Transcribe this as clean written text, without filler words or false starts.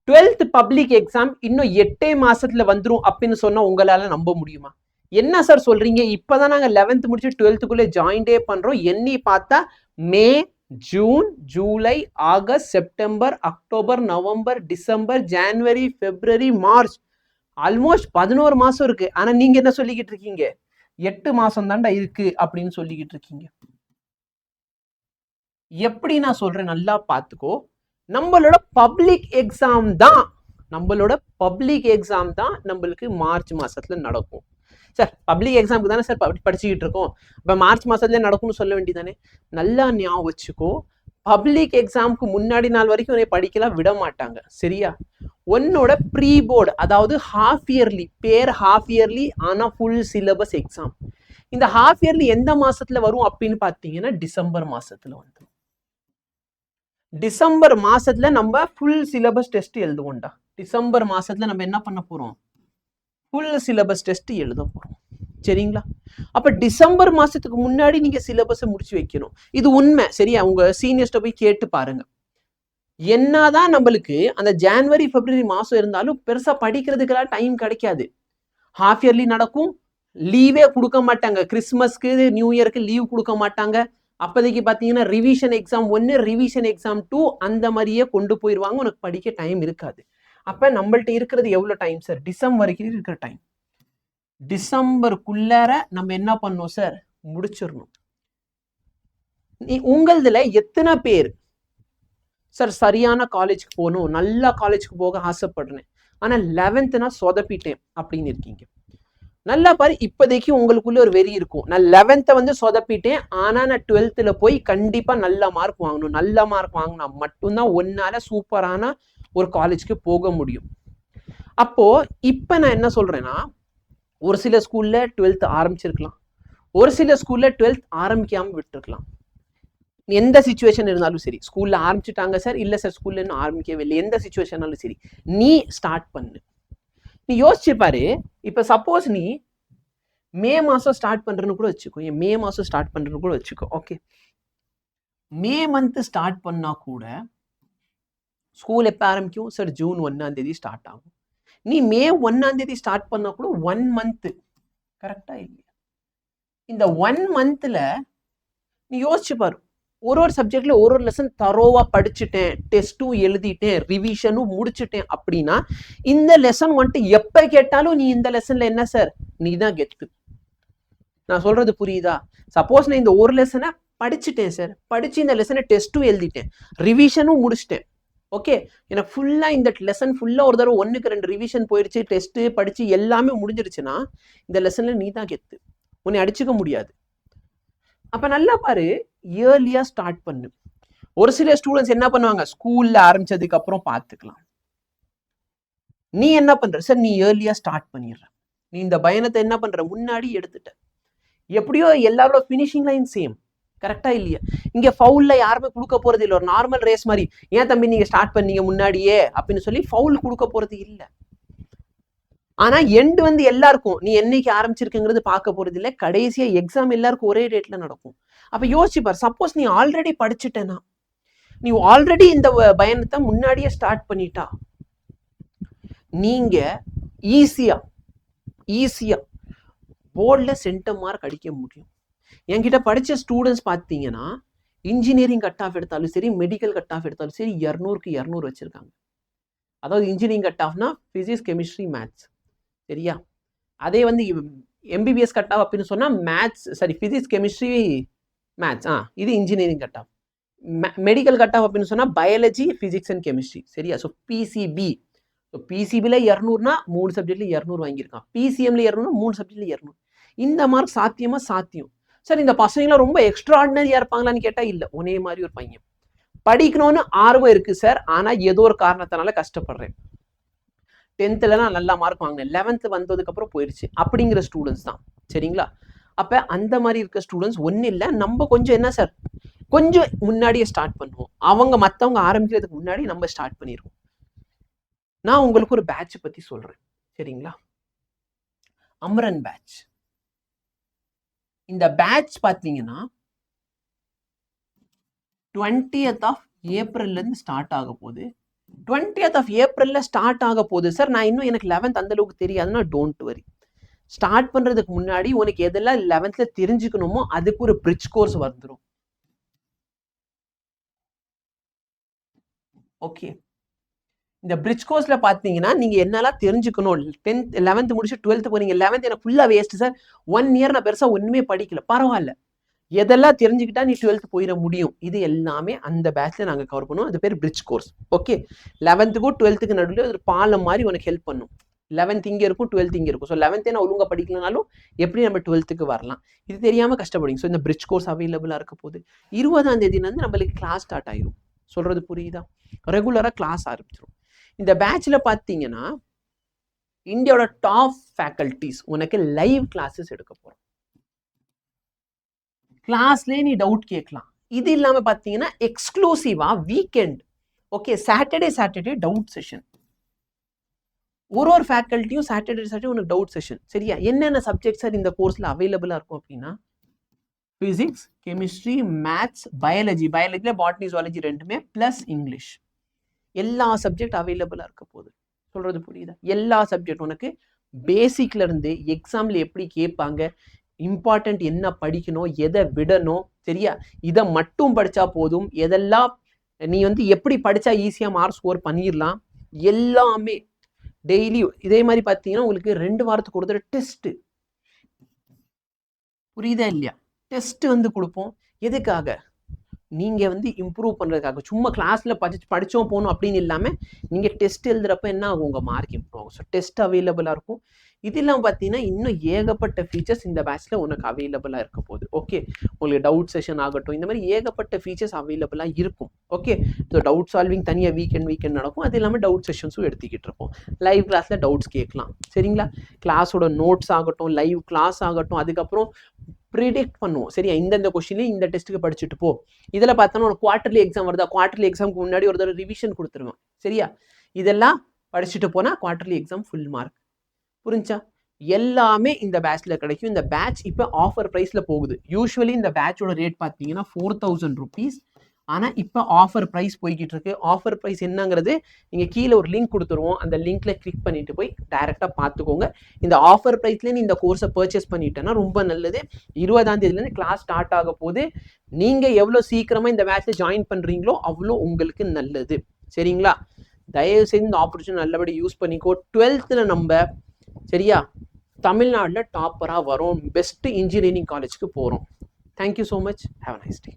12th public exam இன்னும் 8 மாசத்துல வந்துரும் அப்படின்னு சொன்னா உங்களால நம்ப முடியுமா? என்ன சார் சொல்றீங்க? இப்பதான் நாங்க 11th முடிச்சு 12th ஜாயின்டே பண்றோம். எண்ணி பார்த்தா May, June, July, August, September, October, November, December, ஜனவரி, பிப்ரவரி, மார்ச், ஆல்மோஸ்ட் 11 மாசம் இருக்கு. ஆனா நீங்க என்ன சொல்லிக்கிட்டு இருக்கீங்க? 8 மாசம் தாண்டா இருக்கு அப்படின்னு சொல்லிக்கிட்டு இருக்கீங்க. எப்படி நான் சொல்றேன் நல்லா பாத்துக்கோ. நம்மளோட பப்ளிக் எக்ஸாம் தான் நம்மளுக்கு மார்ச் மாசத்துல நடக்கும். சார் பப்ளிக் எக்ஸாமுக்கு தானே சார் படிச்சுக்கிட்டு இருக்கோம், இப்ப மார்ச் மாசத்துல நடக்கும்னு சொல்ல வேண்டியதானே? நல்லா ஞாபகம் வச்சுக்கோ, பப்ளிக் எக்ஸாமுக்கு முன்னாடி நாள் வரைக்கும் உன்னை படிக்கலாம் விட மாட்டாங்க. சரியா? உன்னோட ப்ரீ போர்டு, அதாவது ஹாஃப் இயர்லி, பேர் ஹாஃப் இயர்லி ஆனா ஃபுல் சிலபஸ் எக்ஸாம். இந்த ஹாஃப் இயர்லி எந்த மாசத்துல வரும் அப்படின்னு பாத்தீங்கன்னா டிசம்பர் மாசத்துல வந்துடும். டிசம்பர் மாசத்துல நம்ம ஃபுல் சிலபஸ் டெஸ்ட் எழுதுவோம்டா. டிசம்பர் மாசத்துல நம்ம என்ன பண்ண போறோம்? ஃபுல் சிலபஸ் டெஸ்ட் எழுத போறோம். சரிங்களா? அப்ப டிசம்பர் மாசத்துக்கு முன்னாடி நீங்க சிலபஸை முடிச்சு வைக்கணும். இது உண்மை. சரியா? உங்க சீனியர்ஸ்ட போய் கேட்டு பாருங்க. என்னதான் நம்மளுக்கு அந்த ஜனவரி பிப்ரவரி மாசம் இருந்தாலும் பெருசா படிக்கிறதுக்கெல்லாம் டைம் கிடைக்காது. ஹாஃப் இயர்லி நடக்கும், லீவே கொடுக்க மாட்டாங்க. கிறிஸ்மஸ்க்கு நியூ இயருக்கு லீவ் கொடுக்க மாட்டாங்க. அப்போதைக்கு பார்த்தீங்கன்னா ரிவிஷன் எக்ஸாம் 1, ரிவிஷன் எக்ஸாம் 2 அந்த மாதிரியே கொண்டு போயிடுவாங்க. உனக்கு படிக்க டைம் இருக்காது. அப்ப நம்மள்ட்ட இருக்கிறது எவ்வளவு டைம் சார்? டிசம்பர் வரைக்கும் இருக்கிற டைம். டிசம்பருக்குள்ளார நம்ம என்ன பண்ணோம் சார்? முடிச்சிடணும். உங்களதுல எத்தனை பேர் சார் சரியான காலேஜுக்கு போகணும், நல்ல காலேஜுக்கு போக ஆசைப்படுறேன், ஆனா 11th நான் சொதப்பிட்டேன் அப்படின்னு இருக்கீங்க? நல்லா பாரு, இப்போதைக்கு உங்களுக்குள்ள ஒரு வெறி இருக்கும். நான் 11th வந்து சொதப்பிட்டேன், ஆனா நான் 12th போய் கண்டிப்பா நல்ல மார்க் வாங்கணும். நல்ல மார்க் வாங்கினா மட்டும்தான் ஒன்னால சூப்பரான ஒரு காலேஜுக்கு போக முடியும். அப்போ இப்ப நான் என்ன சொல்றேன்னா, ஒரு சில ஸ்கூல்ல 12th ஆரம்பிச்சிருக்கலாம், ஒரு சில ஸ்கூல்ல 12th ஆரம்பிக்காம விட்டுருக்கலாம். எந்த சிச்சுவேஷன் இருந்தாலும் சரி, ஸ்கூல்ல ஆரம்பிச்சுட்டாங்க சார், இல்ல சார் ஸ்கூல்ல இன்னும் ஆரம்பிக்கவே இல்லை, எந்த சிச்சுவேஷனாலும் சரி, நீ ஸ்டார்ட் பண்ணு. நீ யோசிச்சு பாரு. இப்ப சப்போஸ் நீ மே மாசம் ஸ்டார்ட் பண்றேன்னு கூட வச்சுக்கோ, மே மாசம் ஸ்டார்ட் பண்றேன்னு கூட வச்சுக்கோ. ஓகே, மே மந்த் ஸ்டார்ட் பண்ணா கூட ஸ்கூல் எப்ப ஆரம்பிக்கும் சார்? ஜூன் 1ஆம் தேதி ஸ்டார்ட் ஆகும். நீ மே 1ஆம் தேதி ஸ்டார்ட் பண்ணா கூட 1 மந்த் கரெக்டா இல்லையா? இந்த 1 மந்த்ல நீ யோசிச்சு பாரு, ஒரு சப்ஜெக்ட்ல ஒரு லெசன் தரோவா படிச்சுட்டேன், டெஸ்ட்டும் எழுதிட்டேன், ரிவிஷனும் முடிச்சுட்டேன் அப்படின்னா இந்த லெசன் வந்துட்டு எப்ப கேட்டாலும் நீ இந்த லெசன்ல என்ன சார்? நீ தான் கெத்து. நான் சொல்றது புரியுதா? சப்போஸ் நான் இந்த ஒரு லெசனை படிச்சுட்டேன் சார், படிச்சு இந்த லெசனை டெஸ்ட்டும் எழுதிட்டேன், ரிவிஷனும் முடிச்சிட்டேன். ஓகே, எனக்கு ஃபுல்லா இந்த லெசன் ஃபுல்லா ஒரு தடவை 1க்கு 2 ரிவிஷன் போயிடுச்சு, டெஸ்ட் படிச்சு எல்லாமே முடிஞ்சிருச்சுன்னா இந்த லெசன்ல நீ தான் கெத்து, உன்னை அடிச்சுக்க முடியாது. அப்ப நல்லா பாரு, இயர்லியா ஸ்டார்ட் பண்ணு. ஒரு சில ஸ்டூடெண்ட்ஸ் என்ன பண்ணுவாங்க, ஸ்கூல்ல ஆரம்பிச்சதுக்கு அப்புறம் பார்த்துக்கலாம். நீ என்ன பண்ற சார்? நீ இயர்லியா ஸ்டார்ட் பண்ணிடுற. நீ இந்த பயணத்தை என்ன பண்ற? முன்னாடி எடுத்துட்ட. எப்படியோ எல்லாரோட பினிஷிங் லைன் சேம், கரெக்டா இல்லையா? இங்க ஃபவுல்ல யாருமே கொடுக்க போறது இல்லை. ஒரு நார்மல் ரேஸ் மாதிரி, ஏன் தம்பி நீங்க ஸ்டார்ட் பண்ணீங்க முன்னாடியே அப்படின்னு சொல்லி ஃபவுல் கொடுக்க போறது இல்லை. ஆனா எண்ட் வந்து எல்லாருக்கும் நீ என்னைக்கு ஆரம்பிச்சிருக்குங்கிறது பார்க்க போறது இல்லை. கடைசியா எக்ஸாம் எல்லாருக்கும் ஒரே டேட்ல நடக்கும். அப்ப யோசிச்சு பாரு, சப்போஸ் நீ ஆல்ரெடி படிச்சுட்டேன்னா, நீ ஆல்ரெடி இந்த பயணத்தை முன்னாடியே ஸ்டார்ட் பண்ணிட்டா, நீங்க ஈஸியா போர்டில் சென்டம் மார்க் அடிக்க முடியும். என்கிட்ட படிச்ச ஸ்டூடெண்ட்ஸ் பார்த்தீங்கன்னா இன்ஜினியரிங் கட் ஆஃப் எடுத்தாலும் சரி, மெடிக்கல் கட் ஆஃப் எடுத்தாலும் சரி 200க்கு 200 வச்சிருக்காங்க. அதாவது இன்ஜினியரிங் கட் ஆஃப்னா பிசிக்ஸ், கெமிஸ்ட்ரி, மேத்ஸ். சரியா? அதே வந்து எம்பிபிஎஸ் கட் ஆஃப் அப்படின்னு சொன்னா maths, sorry physics, chemistry, maths. இது engineering cut off. Medical cut off அப்படின்னு சொன்னா பயாலஜி, பிசிக்ஸ் அண்ட் கெமிஸ்ட்ரி. சரியா? ஸோ பிசிபி, பிசிபில 200னா 3 சப்ஜெக்ட்ல 200 வாங்கியிருக்கான், பிசிஎம்ல 200, 3 சப்ஜெக்ட்ல 200. இந்த மார்க் சாத்தியம். சார் இந்த பசங்களாம் ரொம்ப எக்ஸ்ட்ராடினரியா இருப்பாங்களான்னு கேட்டா இல்ல, ஒரே மாதிரி ஒரு பையன். படிக்கணும்னு ஆர்வம் இருக்கு சார், ஆனா ஏதோ ஒரு காரணத்தினால கஷ்டப்படுறேன். 10th நான் நல்ல மார்க் வாங்கினேன், 11th வந்ததுக்கு அப்புறம் போயிடுச்சு அப்படிங்கிற ஸ்டூடெண்ட்ஸ் தான். சரிங்களா? அப்ப அந்த மாதிரி இருக்க ஸ்டூடெண்ட்ஸ் ஒன்னும் இல்லை, நம்ம கொஞ்சம் என்ன சார், கொஞ்சம் முன்னாடியே ஸ்டார்ட் பண்ணுவோம். அவங்க மற்றவங்க ஆரம்பிக்கிறதுக்கு முன்னாடி நம்ம ஸ்டார்ட் பண்ணிடுவோம். நான் உங்களுக்கு ஒரு பேட்ச் பத்தி சொல்றேன். சரிங்களா? அமரன் பேட்ச். இந்த பேட்ச் பார்த்தீங்கன்னா 20th ஆஃப் ஏப்ரல்ல இருந்து ஸ்டார்ட் ஆக போகுது. 20th of April ஸ்டார்ட் ஆக போகுது சார். நான் இன்னும் எனக்கு 11th அந்த அளவுக்கு தெரியாதுன்னா டோன்ட் வரி. ஸ்டார்ட் பண்றதுக்கு முன்னாடி உனக்கு எதெல்லாம் 11th தெரிஞ்சுக்கணுமோ அதுக்கு ஒரு பிரிட்ஜ் கோர்ஸ் வந்துடும். ஓகே, இந்த பிரிட்ஜ் கோர்ஸ்ல பாத்தீங்கன்னா நீங்க என்னெல்லாம் தெரிஞ்சுக்கணும். 10th 11th முடிச்சு 12th போறீங்க. 11th எனக்கு ஃபுல்லா வேஸ்ட் சார், 1 இயர் நான் பெருசா ஒண்ணுமே படிக்கல, பரவாயில்ல. எதெல்லாம் தெரிஞ்சுக்கிட்டா நீ 12th போயிட முடியும், இது எல்லாமே அந்த பேட்ச்ல நாங்க கவர் பண்ணுவோம். அது பேர் பிரிட்ஜ் கோர்ஸ். ஓகே, 11th-க்கும் 12th-க்கு நடுவில் ஒரு பாலம் மாதிரி உனக்கு ஹெல்ப் பண்ணும். 11th இங்க இருக்கும், 12th இங்க இருக்கும். ஸோ 11th நான் ஒழுங்கா படிக்கலனாலும் எப்படி நம்ம 12th-க்கு வரலாம், இது தெரியாம கஷ்டப்படுங்க. ஸோ இந்த பிரிட்ஜ் கோர்ஸ் அவைலபிளா இருக்க போகுது. 20ஆம் தேதியிலேருந்து நம்மளுக்கு கிளாஸ் ஸ்டார்ட் ஆயிரும். சொல்றது புரியுதா? ரெகுலரா கிளாஸ் ஆரம்பிச்சிடும். இந்த பேட்ச்ல பாத்தீங்கன்னா இந்தியாவோட டாப் ஃபேக்கல்டிஸ் உனக்கு லைவ் கிளாஸஸ் எடுக்க போறோம். கிளாஸ்லேயே நீ டவுட் கேட்கலாம். இது இல்லாம பாத்தீங்கன்னா எக்ஸ்க்ளூசிவா weekend, okay, Saturday doubt session. ஒரு ஃபேக்கல்ட்டியும் சாட்டர்டே உனக்கு டவுட் செஷன். சரியா? என்னென்ன சப்ஜெக்ட் சார் இந்த கோர்ஸ்ல அவைலபிளா இருக்கும் அப்படின்னா, பிசிக்ஸ், கெமிஸ்ட்ரி, மேத்ஸ், பயாலஜில பாட்னி ஜுவாலஜி ரெண்டுமே பிளஸ் இங்கிலீஷ். எல்லா சப்ஜெக்ட் அவைலபிளா இருக்க போகுது. சொல்றது புரியுதா? எல்லா சப்ஜெக்ட் உனக்கு பேசிக்ல இருந்து எக்ஸாம்ல எப்படி கேட்பாங்க, இம்பார்ட்டன்ட் என்ன படிக்கணும், எதை விடணும், சரியா, இதை மட்டும் படிச்சா போதும், எதெல்லாம் நீ எப்படி படிச்சா ஈஸியா மார்க் ஸ்கோர் பண்ணிடலாம், எல்லாமே டெய்லி. இதே மாதிரி பார்த்தீங்கன்னா உங்களுக்கு 2 வாரத்துக்கு ஒரு தடவை டெஸ்ட். புரியுதா இல்லையா? டெஸ்ட் கொடுப்போம். எதுக்காக? நீங்க இம்ப்ரூவ் பண்றதுக்காக. சும்மா கிளாஸ்ல படிச்சோம் போகணும் அப்படின்னு இல்லாம நீங்க டெஸ்ட் எழுதுறப்ப என்ன ஆகும், உங்க மார்க் இம்ப்ரூவ் ஆகும். ஸோ டெஸ்ட் அவைலபிளா இருக்கும். இதெல்லாம் பார்த்தீங்கன்னா இன்னும் ஏகப்பட்ட ஃபீச்சர்ஸ் இந்த பேட்ச்ல உனக்கு அவைலபிளா இருக்க போகுது. ஓகே, உங்களுக்கு டவுட் செஷன் ஆகட்டும், இந்த மாதிரி ஏகப்பட்ட ஃபீச்சர்ஸ் அவைலபிளா இருக்கும். ஓகே, ஸோ டவுட் சால்விங் தனியாக வீக்கெண்ட் நடக்கும். அது இல்லாமல் டவுட் செஷன்ஸும் எடுத்துக்கிட்டு இருப்போம். லைவ் கிளாஸ்ல டவுட்ஸ் கேட்கலாம். சரிங்களா? கிளாஸோட நோட்ஸ் ஆகட்டும், லைவ் கிளாஸ் ஆகட்டும், அதுக்கப்புறம் ப்ரிடிக்ட் பண்ணுவோம். சரியா? இந்த கொஸ்டின்லேயே இந்த டெஸ்ட்டுக்கு படிச்சுட்டு போ. இதில் பார்த்தோன்னா ஒரு குவார்டர்லி எக்ஸாம் வருதா, குவார்டர்லி எக்ஸாமுக்கு முன்னாடி ஒரு தடவை ரிவிஷன் கொடுத்துருவேன். சரியா? இதெல்லாம் படிச்சுட்டு போனால் குவார்டர்லி எக்ஸாம் ஃபுல் மார்க். புரிஞ்சா? எல்லாமே இந்த பேட்ச்ல கிடைக்கும். இந்த பேட்ச் இப்போ ஆஃபர் ப்ரைஸ்ல போகுது. யூஸ்வலி இந்த பேட்சோட ரேட் பார்த்தீங்கன்னா 4000 rupees. ஆனால் இப்போ ஆஃபர் ப்ரைஸ் போய்கிட்டு இருக்கு. ஆஃபர் ப்ரைஸ் என்னங்கிறது நீங்கள் கீழே ஒரு லிங்க் கொடுத்துருவோம். அந்த லிங்க்ல கிளிக் பண்ணிட்டு போய் டைரெக்டாக பார்த்துக்கோங்க. இந்த ஆஃபர் ப்ரைஸ்லேயே நீ இந்த கோர்ஸை பர்ச்சேஸ் பண்ணிட்டேன்னா ரொம்ப நல்லது. 20ஆம் தேதியிலேருந்து கிளாஸ் ஸ்டார்ட் ஆக போது. நீங்கள் எவ்வளோ சீக்கிரமாக இந்த பேட்ச்ல ஜாயின் பண்ணுறீங்களோ அவ்வளோ உங்களுக்கு நல்லது. சரிங்களா? தயவு செய்து இந்த ஆப்பர்ச்சுனிட்டி நல்லபடி யூஸ் பண்ணிக்கோ. 12th நம்ம சரியா தமிழ்நாட்டில் டாப்பராக வரும். பெஸ்ட் இன்ஜினியரிங் காலேஜ்க்கு போகிறோம். Thank you so much. Have a nice day.